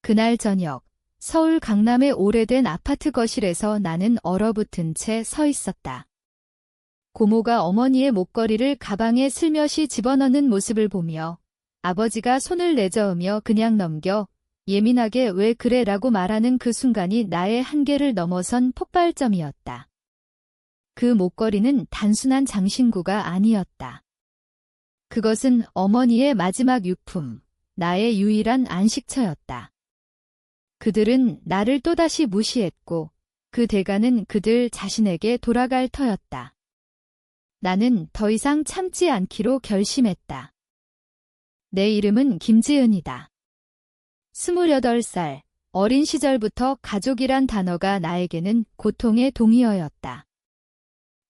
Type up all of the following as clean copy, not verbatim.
그날 저녁, 서울 강남의 오래된 아파트 거실에서 나는 얼어붙은 채 서 있었다. 고모가 어머니의 목걸이를 가방에 슬며시 집어넣는 모습을 보며 아버지가 손을 내저으며 그냥 넘겨 예민하게 왜 그래 라고 말하는 그 순간이 나의 한계를 넘어선 폭발점이었다. 그 목걸이는 단순한 장신구가 아니었다. 그것은 어머니의 마지막 유품, 나의 유일한 안식처였다. 그들은 나를 또다시 무시했고 그 대가는 그들 자신에게 돌아갈 터였다. 나는 더 이상 참지 않기로 결심했다. 내 이름은 김지은이다. 28살, 어린 시절부터 가족이란 단어가 나에게는 고통의 동의어였다.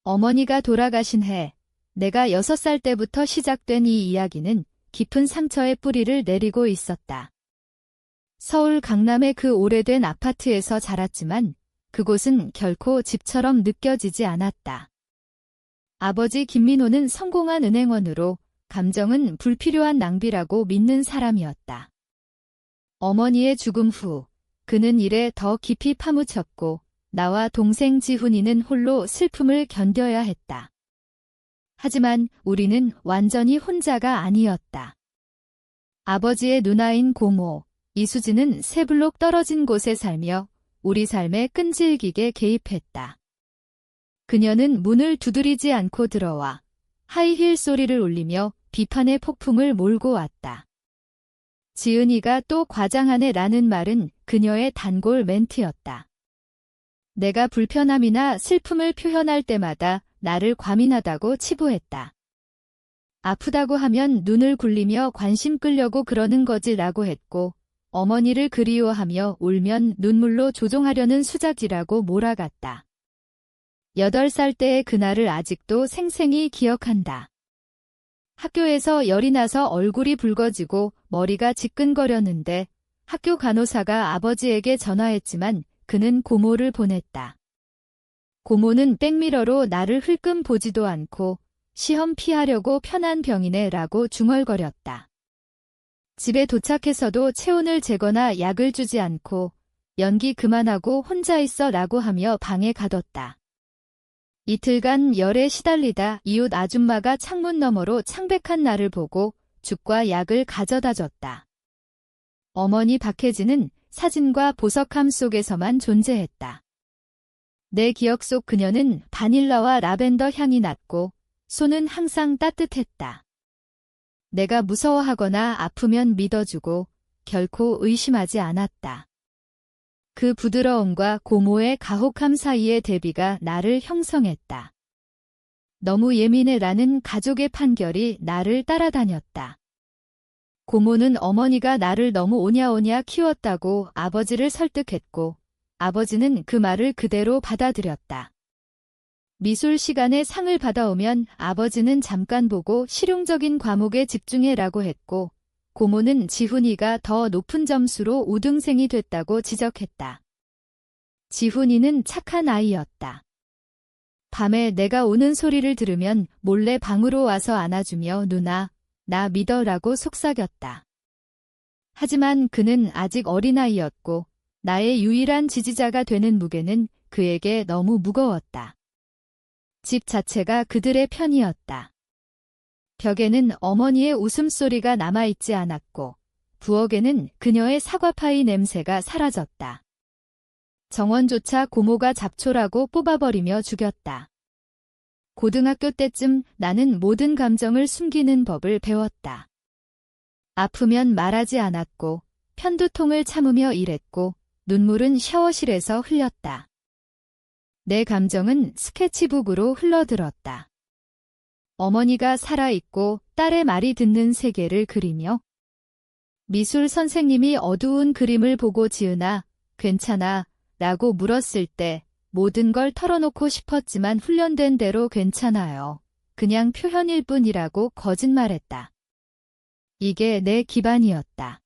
어머니가 돌아가신 해, 내가 6살 때부터 시작된 이 이야기는 깊은 상처의 뿌리를 내리고 있었다. 서울 강남의 그 오래된 아파트에서 자랐지만 그곳은 결코 집처럼 느껴지지 않았다. 아버지 김민호는 성공한 은행원으로 감정은 불필요한 낭비라고 믿는 사람이었다. 어머니의 죽음 후 그는 일에 더 깊이 파묻혔고 나와 동생 지훈이는 홀로 슬픔을 견뎌야 했다. 하지만 우리는 완전히 혼자가 아니었다. 아버지의 누나인 고모, 이수지는 3블록 떨어진 곳에 살며 우리 삶에 끈질기게 개입했다. 그녀는 문을 두드리지 않고 들어와 하이힐 소리를 울리며 비판의 폭풍을 몰고 왔다. 지은이가 또 과장하네 라는 말은 그녀의 단골 멘트였다. 내가 불편함이나 슬픔을 표현할 때마다 나를 과민하다고 치부했다. 아프다고 하면 눈을 굴리며 관심 끌려고 그러는 거지라고 했고 어머니를 그리워하며 울면 눈물로 조종하려는 수작이라고 몰아갔다. 8살 때의 그날을 아직도 생생히 기억한다. 학교에서 열이 나서 얼굴이 붉어지고 머리가 지끈거렸는데 학교 간호사가 아버지에게 전화했지만 그는 고모를 보냈다. 고모는 백미러로 나를 흘끔 보지도 않고 시험 피하려고 편한 병이네 라고 중얼거렸다. 집에 도착해서도 체온을 재거나 약을 주지 않고 연기 그만하고 혼자 있어 라고 하며 방에 가뒀다. 이틀간 열에 시달리다 이웃 아줌마가 창문 너머로 창백한 나를 보고 죽과 약을 가져다 줬다. 어머니 박혜진은 사진과 보석함 속에서만 존재했다. 내 기억 속 그녀는 바닐라와 라벤더 향이 났고 손은 항상 따뜻했다. 내가 무서워하거나 아프면 믿어주고 결코 의심하지 않았다. 그 부드러움과 고모의 가혹함 사이의 대비가 나를 형성했다. 너무 예민해라는 가족의 판결이 나를 따라다녔다. 고모는 어머니가 나를 너무 오냐오냐 키웠다고 아버지를 설득했고 아버지는 그 말을 그대로 받아들였다. 미술 시간에 상을 받아오면 아버지는 잠깐 보고 실용적인 과목에 집중해라고 했고 고모는 지훈이가 더 높은 점수로 우등생이 됐다고 지적했다. 지훈이는 착한 아이였다. 밤에 내가 우는 소리를 들으면 몰래 방으로 와서 안아주며 누나, 나 믿어라고 속삭였다. 하지만 그는 아직 어린아이였고 나의 유일한 지지자가 되는 무게는 그에게 너무 무거웠다. 집 자체가 그들의 편이었다. 벽에는 어머니의 웃음소리가 남아있지 않았고 부엌에는 그녀의 사과파이 냄새가 사라졌다. 정원조차 고모가 잡초라고 뽑아버리며 죽였다. 고등학교 때쯤 나는 모든 감정을 숨기는 법을 배웠다. 아프면 말하지 않았고 편두통을 참으며 일했고 눈물은 샤워실에서 흘렸다. 내 감정은 스케치북으로 흘러들었다. 어머니가 살아있고 딸의 말이 듣는 세계를 그리며 미술 선생님이 어두운 그림을 보고 지은아, 괜찮아 라고 물었을 때 모든 걸 털어놓고 싶었지만 훈련된 대로 괜찮아요. 그냥 표현일 뿐이라고 거짓말했다. 이게 내 기반이었다.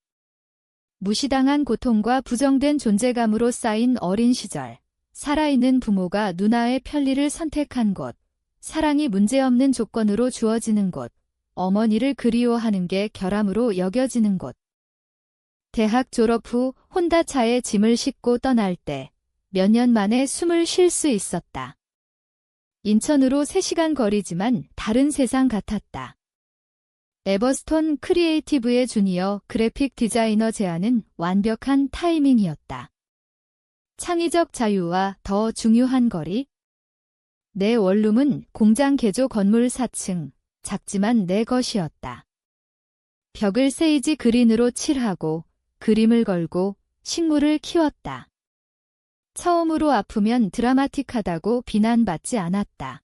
무시당한 고통과 부정된 존재감으로 쌓인 어린 시절, 살아있는 부모가 누나의 편리를 선택한 곳, 사랑이 문제없는 조건으로 주어지는 곳, 어머니를 그리워하는 게 결함으로 여겨지는 곳. 대학 졸업 후 혼다 차에 짐을 싣고 떠날 때 몇 년 만에 숨을 쉴 수 있었다. 인천으로 3시간 거리지만 다른 세상 같았다. 에버스톤 크리에이티브의 주니어 그래픽 디자이너 제안은 완벽한 타이밍이었다. 창의적 자유와 더 중요한 거리? 내 원룸은 공장 개조 건물 4층, 작지만 내 것이었다. 벽을 세이지 그린으로 칠하고 그림을 걸고 식물을 키웠다. 처음으로 아프면 드라마틱하다고 비난받지 않았다.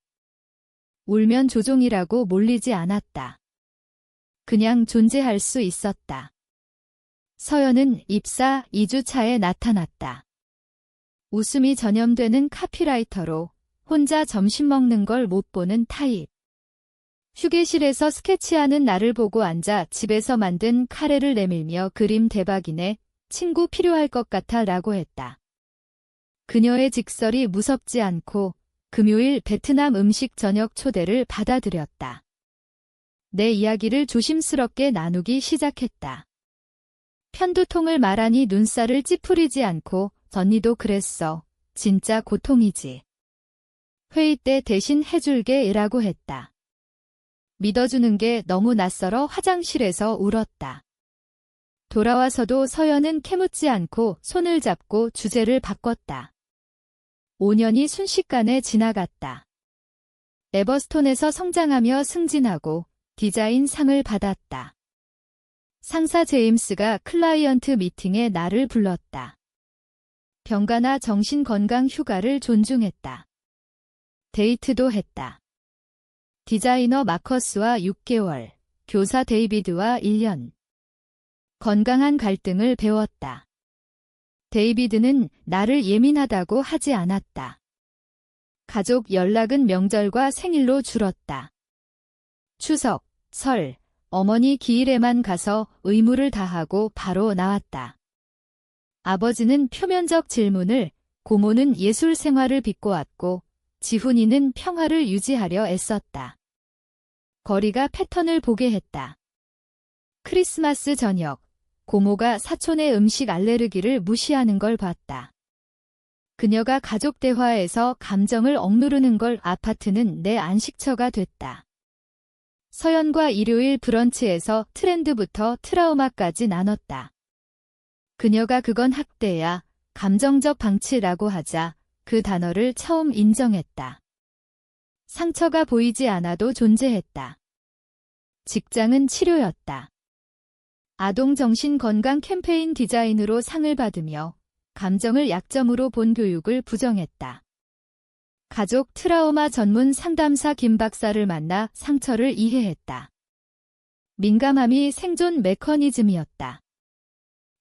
울면 조종이라고 몰리지 않았다. 그냥 존재할 수 있었다. 서연은 입사 2주 차에 나타났다. 웃음이 전염되는 카피라이터로 혼자 점심 먹는 걸 못 보는 타입. 휴게실에서 스케치하는 나를 보고 앉아 집에서 만든 카레를 내밀며 그림 대박이네, 친구 필요할 것 같아 라고 했다. 그녀의 직설이 무섭지 않고 금요일 베트남 음식 저녁 초대를 받아들였다. 내 이야기를 조심스럽게 나누기 시작했다. 편두통을 말하니 눈살을 찌푸리지 않고 언니도 그랬어. 진짜 고통이지. 회의 때 대신 해줄게 라고 했다. 믿어주는 게 너무 낯설어 화장실에서 울었다. 돌아와서도 서연은 캐묻지 않고 손을 잡고 주제를 바꿨다. 5년이 순식간에 지나갔다. 에버스톤에서 성장하며 승진하고 디자인 상을 받았다. 상사 제임스가 클라이언트 미팅에 나를 불렀다. 병가나 정신건강 휴가를 존중했다. 데이트도 했다. 디자이너 마커스와 6개월, 교사 데이비드와 1년. 건강한 갈등을 배웠다. 데이비드는 나를 예민하다고 하지 않았다. 가족 연락은 명절과 생일로 줄었다. 추석, 설, 어머니 기일에만 가서 의무를 다하고 바로 나왔다. 아버지는 표면적 질문을, 고모는 예술 생활을 비꼬았고 지훈이는 평화를 유지하려 애썼다. 거리가 패턴을 보게 했다. 크리스마스 저녁, 고모가 사촌의 음식 알레르기를 무시하는 걸 봤다. 그녀가 가족 대화에서 감정을 억누르는 걸 아파트는 내 안식처가 됐다. 서연과 일요일 브런치에서 트렌드부터 트라우마까지 나눴다. 그녀가 그건 학대야, 감정적 방치라고 하자 그 단어를 처음 인정했다. 상처가 보이지 않아도 존재했다. 직장은 치료였다. 아동정신건강 캠페인 디자인으로 상을 받으며 감정을 약점으로 본 교육을 부정했다. 가족 트라우마 전문 상담사 김 박사를 만나 상처를 이해했다. 민감함이 생존 메커니즘이었다.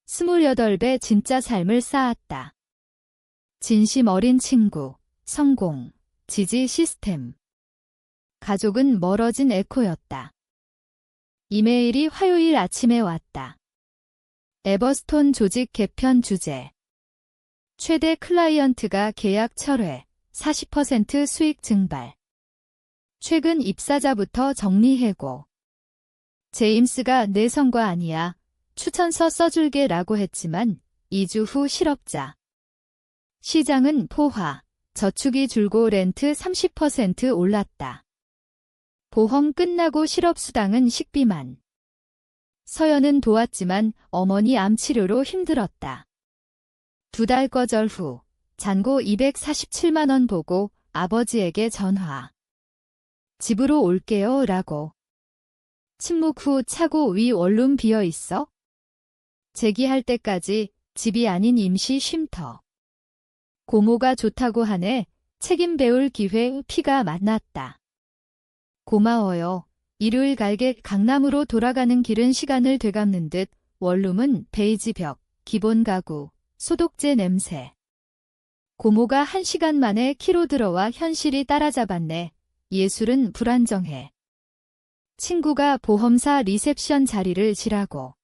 28배 진짜 삶을 쌓았다. 진심 어린 친구, 성공, 지지 시스템. 가족은 멀어진 에코였다. 이메일이 화요일 아침에 왔다. 에버스톤 조직 개편 주제. 최대 클라이언트가 계약 철회, 40% 수익 증발. 최근 입사자부터 정리해고. 제임스가 내 성과 아니야. 추천서 써줄게 라고 했지만 2주 후 실업자. 시장은 포화, 저축이 줄고 렌트 30% 올랐다. 보험 끝나고 실업수당은 식비만. 서연은 도왔지만 어머니 암치료로 힘들었다. 2달 거절 후 잔고 247만 원 보고 아버지에게 전화. 집으로 올게요 라고. 침묵 후 차고 위 원룸 비어 있어? 재기할 때까지 집이 아닌 임시 쉼터. 고모가 좋다고 하네. 책임 배울 기회 피가 만났다. 고마워요. 일요일 갈게 강남으로 돌아가는 길은 시간을 되갚는 듯 원룸은 베이지 벽, 기본 가구, 소독제 냄새. 고모가 1시간 만에 키로 들어와 현실이 따라잡았네. 예술은 불안정해. 친구가 보험사 리셉션 자리를 지라고.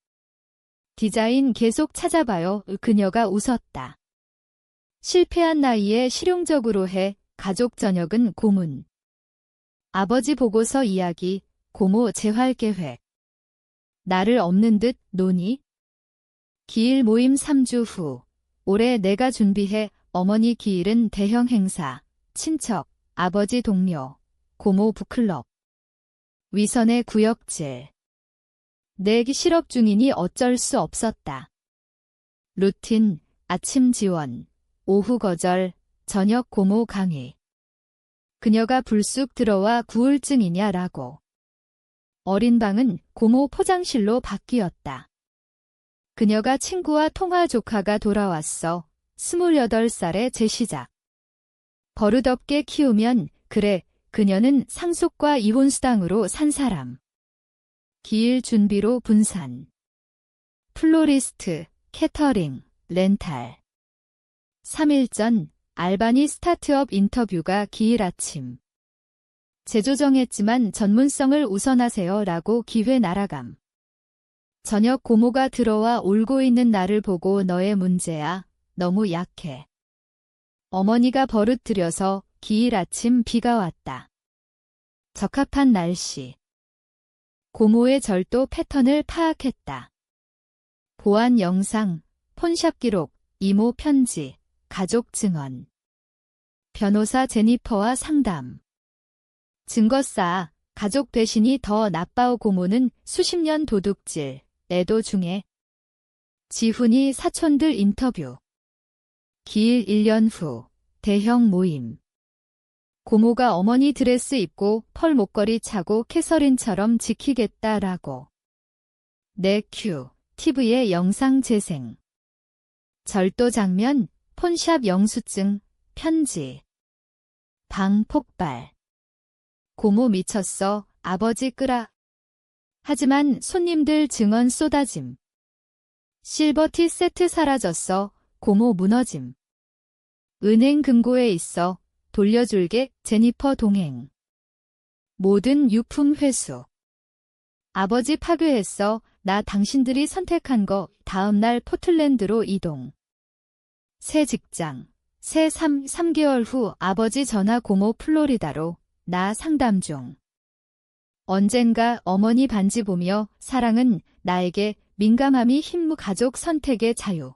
디자인 계속 찾아봐요. 그녀가 웃었다. 실패한 나이에 실용적으로 해. 가족 저녁은 고문. 아버지 보고서 이야기, 고모 재활 계획. 나를 없는 듯 논의. 기일 모임 3주 후. 올해 내가 준비해 어머니 기일은 대형 행사, 친척, 아버지 동료, 고모 북클럽. 위선의 구역질. 내기 실업 중이니 어쩔 수 없었다. 루틴, 아침 지원, 오후 거절, 저녁 고모 강의. 그녀가 불쑥 들어와 구울증이냐라고. 어린 방은 고모 포장실로 바뀌었다. 그녀가 친구와 통화 조카가 돌아왔어. 28살의 재시작. 버릇없게 키우면 그래, 그녀는 상속과 이혼수당으로 산 사람. 기일 준비로 분산. 플로리스트, 캐터링, 렌탈. 3일 전 알바니 스타트업 인터뷰가 기일 아침. 재조정했지만 전문성을 우선하세요 라고 기회 날아감. 저녁 고모가 들어와 울고 있는 나를 보고 너의 문제야. 너무 약해. 어머니가 버릇 들여서 기일 아침 비가 왔다. 적합한 날씨. 고모의 절도 패턴을 파악했다. 보안 영상, 폰샵 기록, 이모 편지, 가족 증언. 변호사 제니퍼와 상담. 증거 쌓아. 가족 배신이 더 나빠오. 고모는 수십 년 도둑질, 애도 중에. 지훈이 사촌들 인터뷰. 기일 1년 후. 대형 모임. 고모가 어머니 드레스 입고 펄 목걸이 차고 캐서린처럼 지키겠다라고. 내 큐. TV의 영상 재생. 절도 장면, 폰샵 영수증, 편지. 방 폭발. 고모 미쳤어. 아버지 끄라. 하지만 손님들 증언 쏟아짐. 실버티 세트 사라졌어. 고모 무너짐. 은행 금고에 있어. 돌려줄게. 제니퍼 동행. 모든 유품 회수. 아버지 파괴했어. 나 당신들이 선택한 거. 다음날 포틀랜드로 이동. 새 직장. 새 3개월 후 아버지 전화. 고모 플로리다로. 나 상담 중. 언젠가 어머니 반지 보며 사랑은 나에게 민감함이 힘무 가족 선택의 자유.